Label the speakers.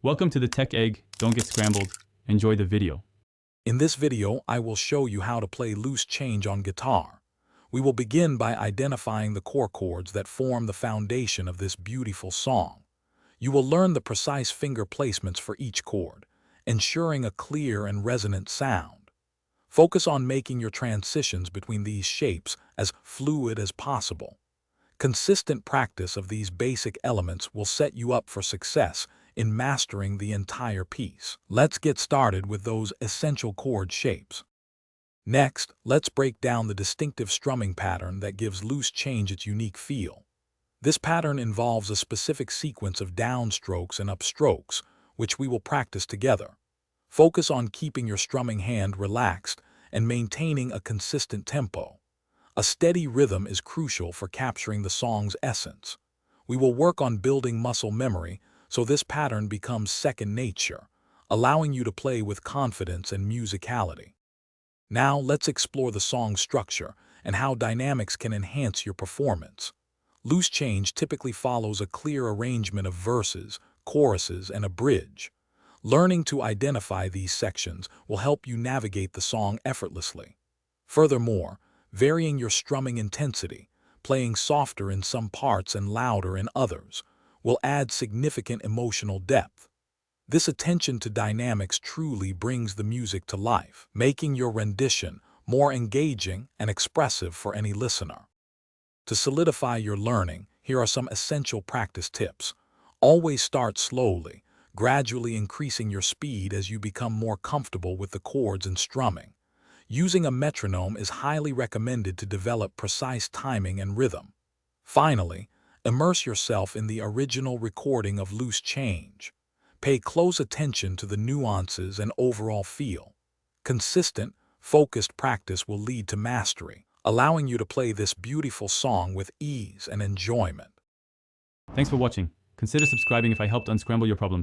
Speaker 1: Welcome to the Tech Egg. Don't get scrambled. Enjoy the video.
Speaker 2: In this video, I will show you how to play loose change on guitar. We will begin by identifying the core chords that form the foundation of this beautiful song. You will learn the precise finger placements for each chord, ensuring a clear and resonant sound. Focus on making your transitions between these shapes as fluid as possible. Consistent practice of these basic elements will set you up for success in mastering the entire piece. Let's get started with those essential chord shapes. Next, let's break down the distinctive strumming pattern that gives loose change its unique feel. This pattern involves a specific sequence of downstrokes and upstrokes, which we will practice together. Focus on keeping your strumming hand relaxed and maintaining a consistent tempo. A steady rhythm is crucial for capturing the song's essence. We will work on building muscle memory so this pattern becomes second nature, allowing you to play with confidence and musicality. Now let's explore the song's structure and how dynamics can enhance your performance. Loose change typically follows a clear arrangement of verses, choruses, and a bridge. Learning to identify these sections will help you navigate the song effortlessly. Furthermore, varying your strumming intensity, playing softer in some parts and louder in others, will add significant emotional depth. This attention to dynamics truly brings the music to life, making your rendition more engaging and expressive for any listener. To solidify your learning, here are some essential practice tips. Always start slowly, gradually increasing your speed as you become more comfortable with the chords and strumming. Using a metronome is highly recommended to develop precise timing and rhythm. Finally, immerse yourself in the original recording of Loose Change. Pay close attention to the nuances and overall feel. Consistent, focused practice will lead to mastery, allowing you to play this beautiful song with ease and enjoyment.
Speaker 1: Thanks for watching. Consider subscribing if I helped unscramble your problems.